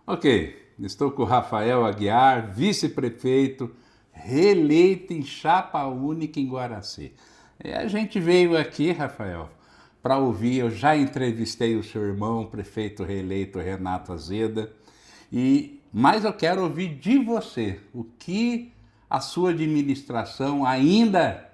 Ok, estou com o Rafael Aguiar, vice-prefeito, reeleito em chapa única em Guaraci. E a gente veio aqui, Rafael, para ouvir. Eu já entrevistei o seu irmão, o prefeito reeleito Renato Azeda, mas eu quero ouvir de você o que a sua administração ainda,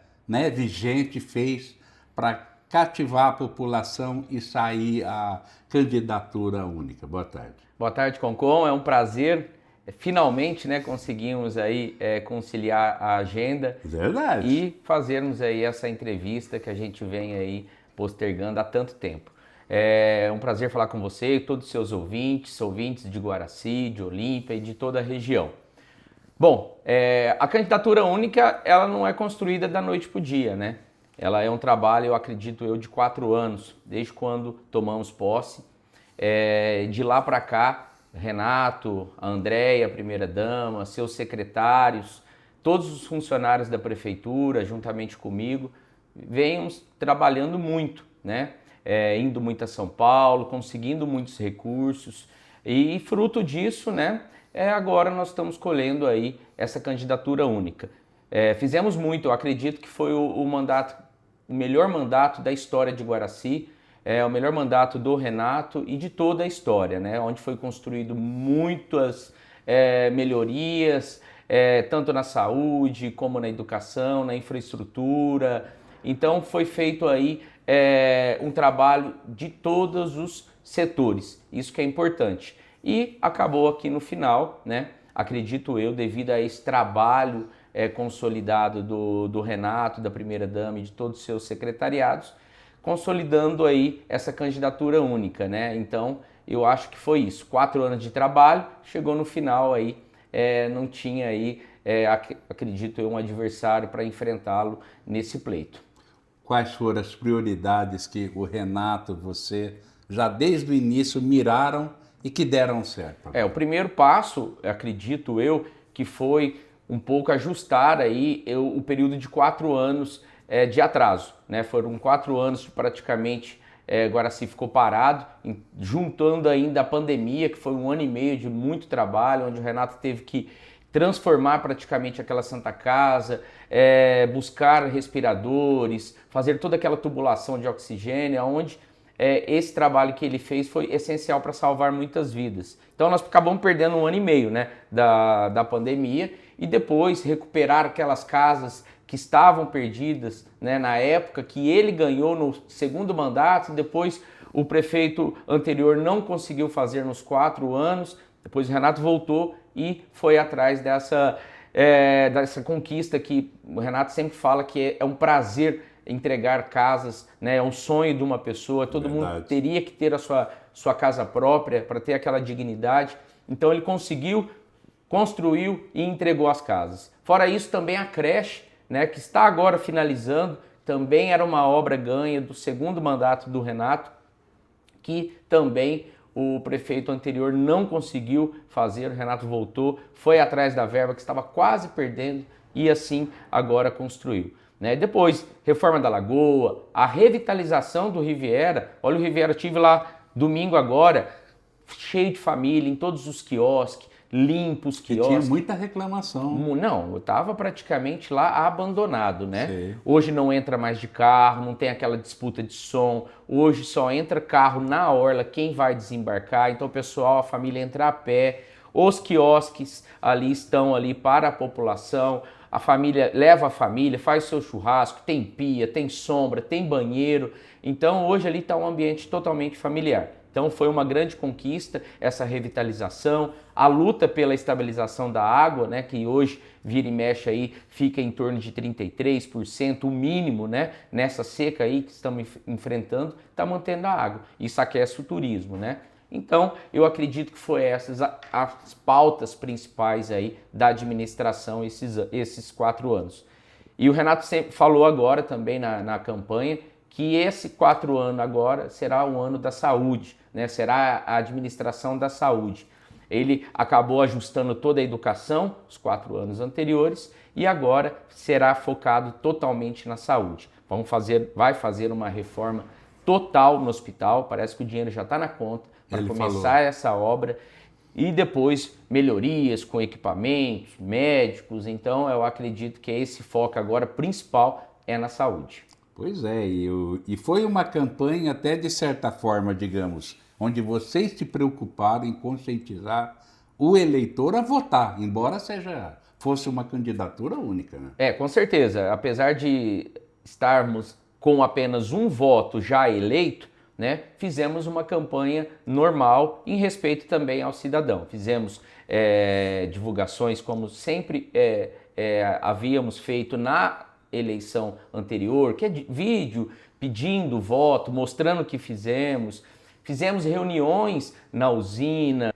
vigente, fez para cativar a população e sair a candidatura única. Boa tarde. Boa tarde, Concon. É um prazer. Finalmente, conseguimos aí conciliar a agenda. Verdade. E fazermos aí essa entrevista que a gente vem aí postergando há tanto tempo. É um prazer falar com você e todos os seus ouvintes de Guaraci, de Olímpia e de toda a região. Bom, a candidatura única, ela não é construída da noite para o dia, né? Ela é um trabalho, eu acredito de 4 anos, desde quando tomamos posse. De lá para cá, Renato, a Andréia, a primeira-dama, seus secretários, todos os funcionários da prefeitura, juntamente comigo, venham trabalhando muito, né? Indo muito a São Paulo, conseguindo muitos recursos e fruto disso, né? Agora nós estamos colhendo aí essa candidatura única. Fizemos muito, eu acredito que foi o melhor mandato da história de Guaraci, o melhor mandato do Renato e de toda a história, né? Onde foi construído muitas melhorias, tanto na saúde como na educação, na infraestrutura. Então foi feito aí um trabalho de todos os setores, isso que é importante. E acabou aqui no final, né? Acredito eu, devido a esse trabalho consolidado do Renato, da primeira-dama e de todos os seus secretariados, consolidando aí essa candidatura única, né? Então, eu acho que foi isso. 4 anos de trabalho, chegou no final aí, não tinha aí, acredito eu, um adversário para enfrentá-lo nesse pleito. Quais foram as prioridades que o Renato, você, já desde o início miraram e que deram certo? O primeiro passo, acredito eu, que foi um pouco ajustar aí o período de 4 anos de atraso, né? Foram 4 anos praticamente, Guaraci ficou parado, juntando ainda a pandemia, que foi 1 ano e meio de muito trabalho, onde o Renato teve que transformar praticamente aquela Santa Casa, buscar respiradores, fazer toda aquela tubulação de oxigênio, onde esse trabalho que ele fez foi essencial para salvar muitas vidas. Então nós acabamos perdendo 1 ano e meio, né, da pandemia, e depois recuperar aquelas casas que estavam perdidas, né, na época que ele ganhou no segundo mandato. Depois o prefeito anterior não conseguiu fazer nos 4 anos, depois o Renato voltou e foi atrás dessa conquista que o Renato sempre fala que é um prazer entregar casas, né? É um sonho de uma pessoa, todo mundo teria que ter a sua casa própria para ter aquela dignidade. Então ele conseguiu, construiu e entregou as casas. Fora isso, também a creche, né, que está agora finalizando, também era uma obra ganha do segundo mandato do Renato, que também o prefeito anterior não conseguiu fazer. O Renato voltou, foi atrás da verba que estava quase perdendo e assim agora construiu. Depois, reforma da Lagoa, a revitalização do Riviera. Olha, o Riviera, eu estive lá domingo agora, cheio de família, em todos os quiosques, limpos quiosques. Tinha muita reclamação. Não, eu estava praticamente lá abandonado, né? Sim. Hoje não entra mais de carro, não tem aquela disputa de som. Hoje só entra carro na orla, quem vai desembarcar. Então o pessoal, a família entra a pé. Os quiosques ali estão ali para a população. A família leva a família, faz seu churrasco, tem pia, tem sombra, tem banheiro. Então hoje ali está um ambiente totalmente familiar. Então foi uma grande conquista essa revitalização, a luta pela estabilização da água, né, que hoje vira e mexe aí, fica em torno de 33%, o mínimo, né, nessa seca aí que estamos enfrentando, está mantendo a água. Isso aquece o turismo, né? Então, eu acredito que foi essas as pautas principais aí da administração esses 4 anos. E o Renato sempre falou agora também na campanha que esse 4 anos agora será o ano da saúde, né? Será a administração da saúde. Ele acabou ajustando toda a educação, os 4 anos anteriores, e agora será focado totalmente na saúde. Vai fazer uma reforma total no hospital, parece que o dinheiro já está na conta para começar essa obra. e depois melhorias com equipamentos, médicos. Então eu acredito que esse foco agora principal é na saúde. Pois é, e foi uma campanha até de certa forma, digamos, onde vocês se preocuparam em conscientizar o eleitor a votar, embora fosse uma candidatura única, né? Com certeza. Apesar de estarmos com apenas um voto já eleito, né, fizemos uma campanha normal em respeito também ao cidadão. Fizemos divulgações como sempre havíamos feito na eleição anterior, que é de vídeo pedindo voto, mostrando o que fizemos. Fizemos reuniões na usina,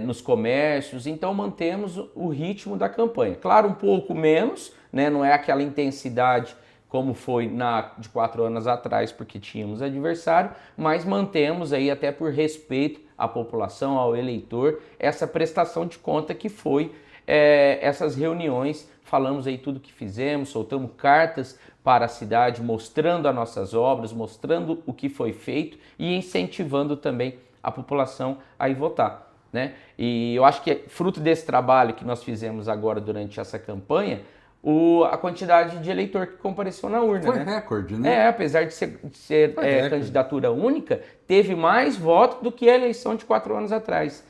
nos comércios, então mantemos o ritmo da campanha. Claro, um pouco menos, né? Não é aquela intensidade como foi de 4 anos atrás, porque tínhamos adversário, mas mantemos aí, até por respeito à população, ao eleitor, essa prestação de conta que foi essas reuniões. Falamos aí tudo que fizemos, soltamos cartas para a cidade, mostrando as nossas obras, mostrando o que foi feito e incentivando também a população a ir votar, né? E eu acho que fruto desse trabalho que nós fizemos agora durante essa campanha, a quantidade de eleitor que compareceu na urna. Foi né? recorde, né? Apesar de ser candidatura única, teve mais votos do que a eleição de 4 anos atrás.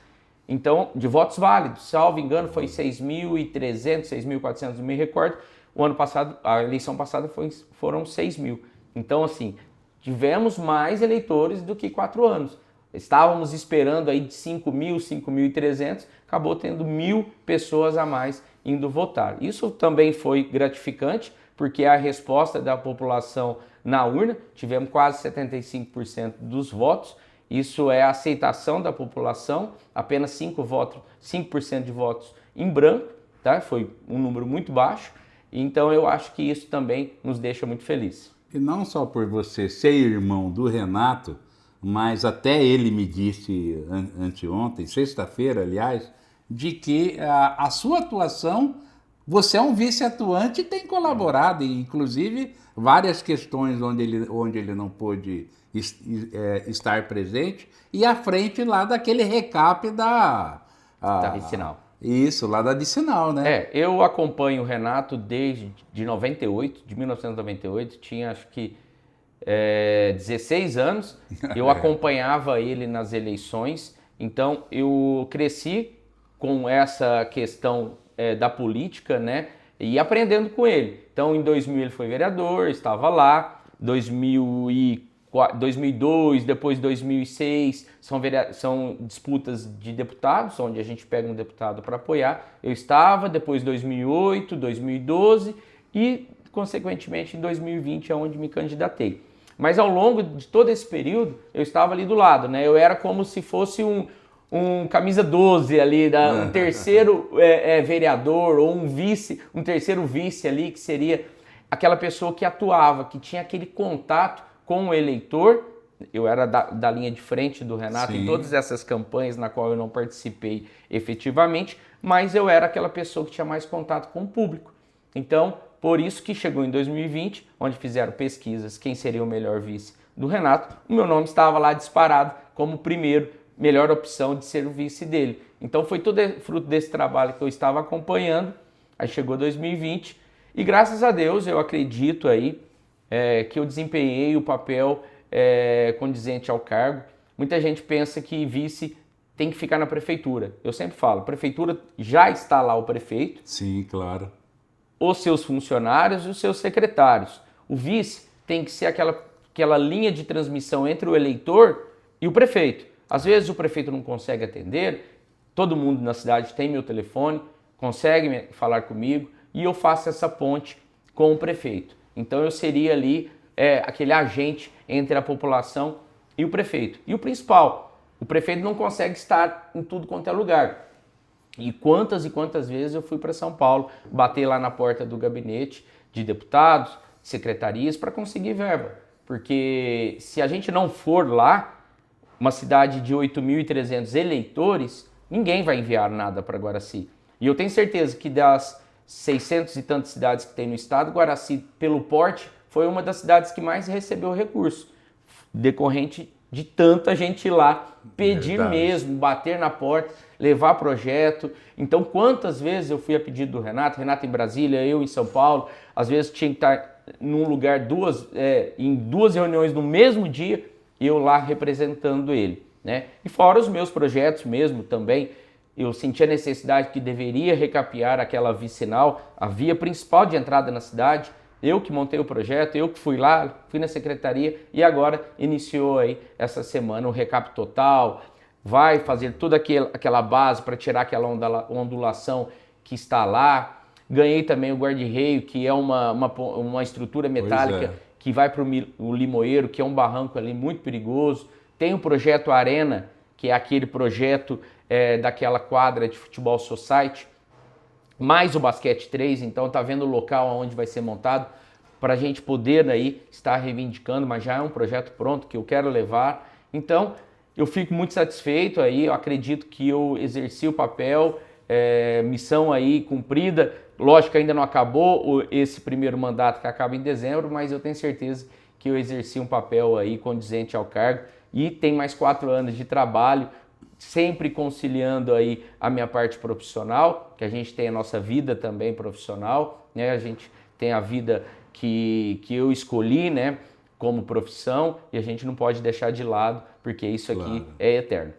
Então, de votos válidos, salvo engano, foi 6.300, 6.400, não me recordo. O ano passado, a eleição passada foram 6.000. Então, assim, tivemos mais eleitores do que 4 anos. Estávamos esperando aí de 5.000, 5.300, acabou tendo 1.000 pessoas a mais indo votar. Isso também foi gratificante, porque a resposta da população na urna, tivemos quase 75% dos votos. Isso é a aceitação da população, apenas 5% de votos em branco, tá? Foi um número muito baixo, então eu acho que isso também nos deixa muito felizes. E não só por você ser irmão do Renato, mas até ele me disse anteontem, sexta-feira, aliás, de que a sua atuação, você é um vice-atuante e tem colaborado, inclusive várias questões onde ele não pôde estar presente, e à frente lá daquele recap da Vicinal. Isso, lá da Vicinal, né? Eu acompanho o Renato desde de 1998, tinha acho que 16 anos, eu acompanhava ele nas eleições, então eu cresci com essa questão da política, né, e aprendendo com ele. Então em 2000 ele foi vereador, estava lá, 2002, depois 2006, são disputas de deputados, onde a gente pega um deputado para apoiar. Eu estava, depois 2008, 2012 e, consequentemente, em 2020 é onde me candidatei. Mas ao longo de todo esse período, eu estava ali do lado, né? Eu era como se fosse um camisa 12 ali, um terceiro vereador ou um terceiro vice ali, que seria aquela pessoa que atuava, que tinha aquele contato com o eleitor. Eu era da linha de frente do Renato. Sim. Em todas essas campanhas na qual eu não participei efetivamente, mas eu era aquela pessoa que tinha mais contato com o público. Então, por isso que chegou em 2020, onde fizeram pesquisas, quem seria o melhor vice do Renato, o meu nome estava lá disparado como melhor opção de ser o vice dele. Então foi tudo fruto desse trabalho que eu estava acompanhando. Aí chegou 2020 e graças a Deus eu acredito aí que eu desempenhei o papel condizente ao cargo. Muita gente pensa que vice tem que ficar na prefeitura. Eu sempre falo, a prefeitura já está lá o prefeito. Sim, claro. Os seus funcionários e os seus secretários. O vice tem que ser aquela linha de transmissão entre o eleitor e o prefeito. Às vezes o prefeito não consegue atender, todo mundo na cidade tem meu telefone, consegue falar comigo e eu faço essa ponte com o prefeito. Então eu seria ali aquele agente entre a população e o prefeito. E o principal, o prefeito não consegue estar em tudo quanto é lugar. E quantas vezes eu fui para São Paulo, bater lá na porta do gabinete de deputados, secretarias, para conseguir verba. Porque se a gente não for lá, uma cidade de 8.300 eleitores, ninguém vai enviar nada para Guaraci. E eu tenho certeza que das 600 e tantas cidades que tem no estado, Guaraci, pelo porte, foi uma das cidades que mais recebeu recurso, decorrente de tanta gente ir lá pedir Verdade. mesmo, bater na porta, levar projeto. Então, quantas vezes eu fui a pedido do Renato em Brasília, eu em São Paulo, às vezes tinha que estar num lugar em duas reuniões no mesmo dia, eu lá representando ele, né? E fora os meus projetos mesmo também, eu senti a necessidade que deveria recapear aquela vicinal, a via principal de entrada na cidade. Eu que montei o projeto, eu que fui lá, fui na secretaria e agora iniciou aí essa semana o recap total, vai fazer toda aquela base para tirar aquela ondulação que está lá. Ganhei também o guarda-reio, que é uma estrutura metálica que vai para o Limoeiro, que é um barranco ali muito perigoso. Tem o projeto Arena, que é aquele projeto daquela quadra de futebol society, mais o basquete 3, então tá vendo o local onde vai ser montado para a gente poder aí estar reivindicando, mas já é um projeto pronto que eu quero levar. Então eu fico muito satisfeito aí, eu acredito que eu exerci o papel, missão aí cumprida. Lógico que ainda não acabou esse primeiro mandato que acaba em dezembro, mas eu tenho certeza que eu exerci um papel aí condizente ao cargo e tem mais 4 anos de trabalho, sempre conciliando aí a minha parte profissional, que a gente tem a nossa vida também profissional, né? A gente tem a vida que eu escolhi, né, como profissão, e a gente não pode deixar de lado, porque isso aqui é eterno.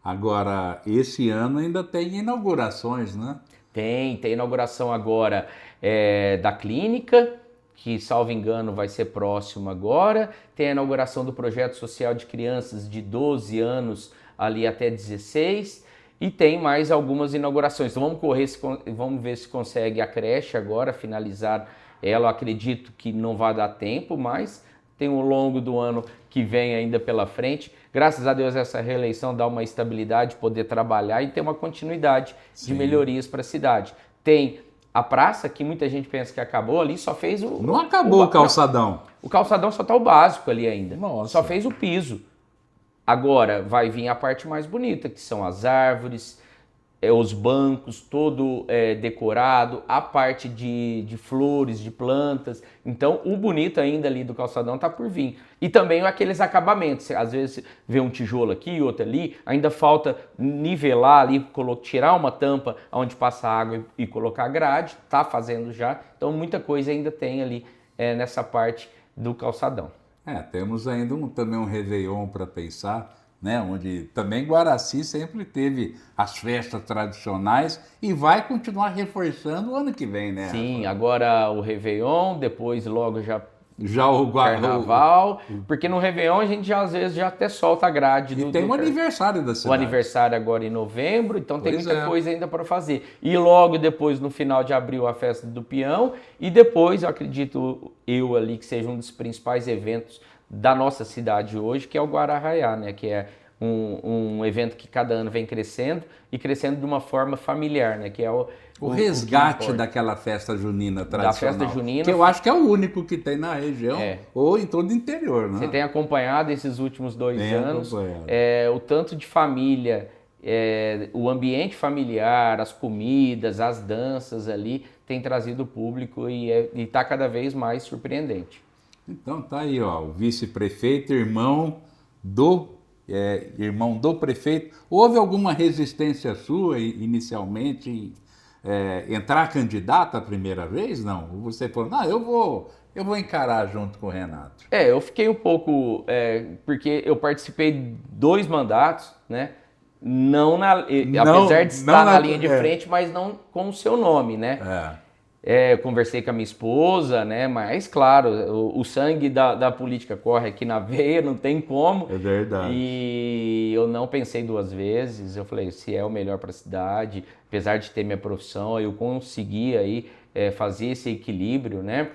Agora, esse ano ainda tem inaugurações, né? Tem inauguração agora da clínica, que, salvo engano, vai ser próximo agora. Tem a inauguração do projeto social de crianças de 12 anos ali até 16. E tem mais algumas inaugurações. Então vamos ver se consegue a creche agora, finalizar ela. Eu acredito que não vai dar tempo, mas tem o longo do ano que vem ainda pela frente. Graças a Deus essa reeleição dá uma estabilidade, poder trabalhar e ter uma continuidade de melhorias para a cidade. Tem a praça, que muita gente pensa que acabou ali, só fez o... Não acabou o calçadão. Não, o calçadão só está o básico ali ainda. Nossa. Só fez o piso. Agora vai vir a parte mais bonita, que são as árvores, os bancos, todo decorado, a parte de flores, de plantas. Então o bonito ainda ali do calçadão está por vir. E também aqueles acabamentos, às vezes vê um tijolo aqui, outro ali, ainda falta nivelar ali, tirar uma tampa onde passa água e colocar grade, tá fazendo já. Então muita coisa ainda tem ali nessa parte do calçadão. Temos ainda também um Réveillon para pensar, né? Onde também Guaraci sempre teve as festas tradicionais e vai continuar reforçando o ano que vem, né? Sim, agora o Réveillon, depois logo já o Carnaval, porque no Réveillon a gente às vezes já até solta a grade. E tem o aniversário da cidade. O aniversário agora em novembro, então tem muita coisa ainda para fazer. E logo depois, no final de abril, a festa do peão. E depois, eu acredito ali que seja um dos principais eventos da nossa cidade hoje, que é o Guararraiá, né? Que é um evento que cada ano vem crescendo e crescendo de uma forma familiar, né? Que é o resgate daquela festa junina tradicional. Da festa junina. Que eu acho que é o único que tem na região ou em todo o interior, né? Você tem acompanhado esses últimos 2 anos o tanto de família, o ambiente familiar, as comidas, as danças ali, tem trazido o público e está cada vez mais surpreendente. Então tá aí, ó, o vice-prefeito, irmão do prefeito. Houve alguma resistência sua inicialmente em entrar candidato a primeira vez? Não? Você falou, não, eu vou encarar junto com o Renato. Eu fiquei um pouco, porque eu participei de 2 mandatos, né? Apesar de estar na linha de frente, mas não com o seu nome, né? Eu conversei com a minha esposa, né? Mas, claro, o sangue da política corre aqui na veia, não tem como. É verdade. E eu não pensei 2 vezes. Eu falei, se é o melhor para a cidade, apesar de ter minha profissão, eu consegui aí fazer esse equilíbrio, né?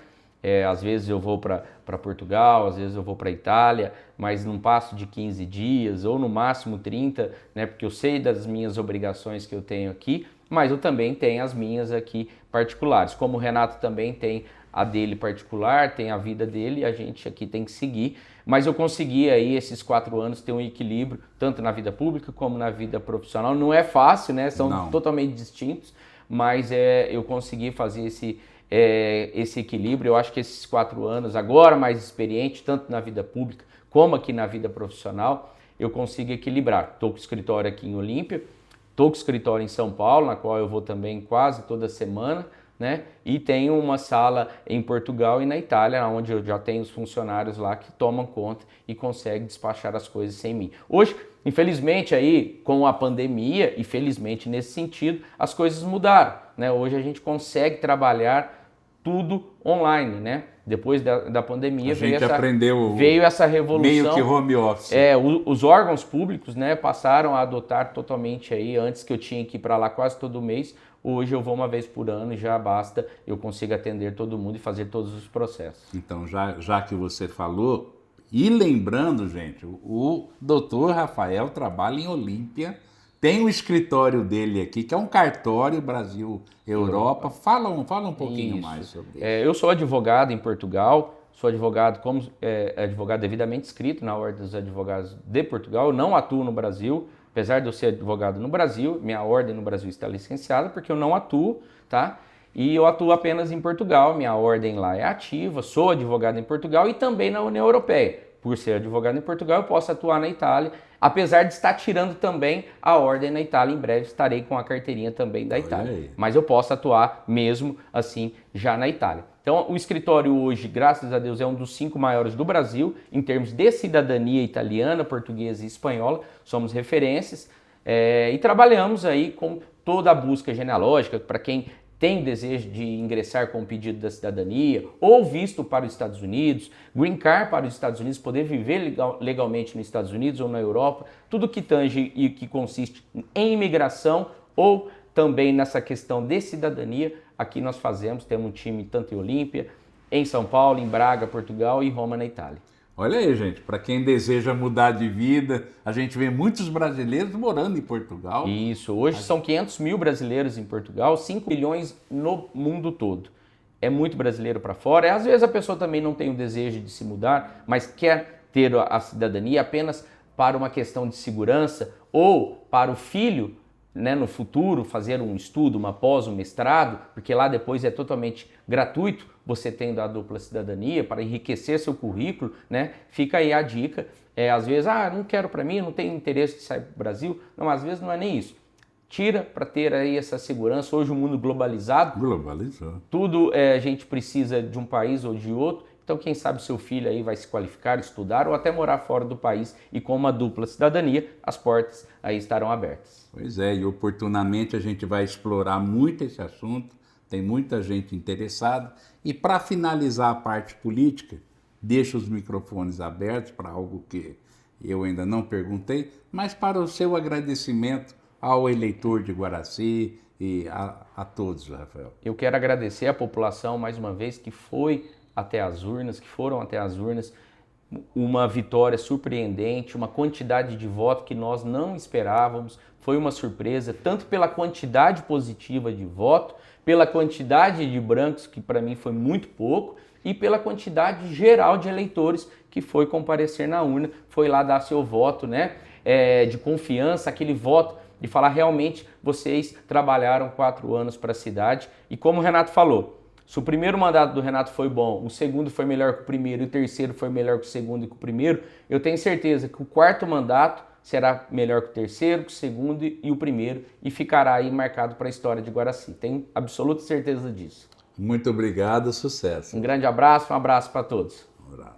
Às vezes eu vou para Portugal, às vezes eu vou para Itália, mas não passo de 15 dias ou no máximo 30, né? Porque eu sei das minhas obrigações que eu tenho aqui, mas eu também tenho as minhas aqui particulares. Como o Renato também tem a dele particular, tem a vida dele, a gente aqui tem que seguir. Mas eu consegui aí esses 4 anos ter um equilíbrio, tanto na vida pública como na vida profissional. Não é fácil, né? São totalmente distintos, mas eu consegui fazer esse equilíbrio. Eu acho que esses 4 anos, agora mais experiente, tanto na vida pública como aqui na vida profissional, eu consigo equilibrar. Estou com escritório aqui em Olímpia, estou com escritório em São Paulo, na qual eu vou também quase toda semana, né? E tenho uma sala em Portugal e na Itália, onde eu já tenho os funcionários lá que tomam conta e conseguem despachar as coisas sem mim. Hoje, infelizmente, aí com a pandemia, e felizmente nesse sentido, as coisas mudaram, né? Hoje a gente consegue trabalhar tudo online, né? Depois da pandemia veio essa revolução. Meio que home office. Os órgãos públicos, né, passaram a adotar totalmente aí, antes que eu tinha que ir para lá quase todo mês, hoje eu vou uma vez por ano e já basta, eu consigo atender todo mundo e fazer todos os processos. Então, já que você falou, e lembrando, gente, o doutor Rafael trabalha em Olímpia, tem o escritório dele aqui, que é um cartório Brasil-Europa. Fala um pouquinho mais sobre isso. Eu sou advogado em Portugal, sou advogado advogado devidamente inscrito na Ordem dos Advogados de Portugal. Eu não atuo no Brasil, apesar de eu ser advogado no Brasil, minha ordem no Brasil está licenciada, porque eu não atuo, tá? E eu atuo apenas em Portugal, minha ordem lá é ativa, sou advogado em Portugal e também na União Europeia. Por ser advogado em Portugal, eu posso atuar na Itália, apesar de estar tirando também a ordem na Itália. Em breve estarei com a carteirinha também da Itália. Mas eu posso atuar mesmo assim já na Itália. Então, o escritório hoje, graças a Deus, é um dos 5 maiores do Brasil, em termos de cidadania italiana, portuguesa e espanhola. Somos referências e trabalhamos aí com toda a busca genealógica para quem tem desejo de ingressar com o pedido da cidadania ou visto para os Estados Unidos, green card para os Estados Unidos, poder viver legalmente nos Estados Unidos ou na Europa, tudo que tange e que consiste em imigração ou também nessa questão de cidadania, aqui nós temos um time tanto em Olímpia, em São Paulo, em Braga, Portugal e Roma, na Itália. Olha aí, gente, para quem deseja mudar de vida, a gente vê muitos brasileiros morando em Portugal. Isso, hoje são 500 mil brasileiros em Portugal, 5 milhões no mundo todo. É muito brasileiro para fora. Às vezes a pessoa também não tem o desejo de se mudar, mas quer ter a cidadania apenas para uma questão de segurança ou para o filho, né, no futuro, fazer um estudo, uma pós, um mestrado, porque lá depois é totalmente gratuito, você tendo a dupla cidadania para enriquecer seu currículo, né? Fica aí a dica. Às vezes, não quero para mim, não tenho interesse de sair para o Brasil. Não, às vezes não é nem isso. Tira para ter aí essa segurança. Hoje o mundo globalizado. Tudo a gente precisa de um país ou de outro. Então, quem sabe seu filho aí vai se qualificar, estudar ou até morar fora do país e com uma dupla cidadania, as portas aí estarão abertas. Pois é, e oportunamente a gente vai explorar muito esse assunto, tem muita gente interessada. E para finalizar a parte política, deixo os microfones abertos para algo que eu ainda não perguntei, mas para o seu agradecimento ao eleitor de Guaraci e a todos, Rafael. Eu quero agradecer à população mais uma vez que foram até as urnas, uma vitória surpreendente, uma quantidade de voto que nós não esperávamos, foi uma surpresa, tanto pela quantidade positiva de voto, pela quantidade de brancos, que para mim foi muito pouco, e pela quantidade geral de eleitores que foi comparecer na urna, foi lá dar seu voto, né, de confiança, aquele voto de falar realmente vocês trabalharam 4 anos para a cidade, e como o Renato falou, se o primeiro mandato do Renato foi bom, o segundo foi melhor que o primeiro e o terceiro foi melhor que o segundo e que o primeiro, eu tenho certeza que o 4º mandato será melhor que o terceiro, que o segundo e o primeiro e ficará aí marcado para a história de Guaraci. Tenho absoluta certeza disso. Muito obrigado, sucesso. Um grande abraço, um abraço para todos. Um abraço.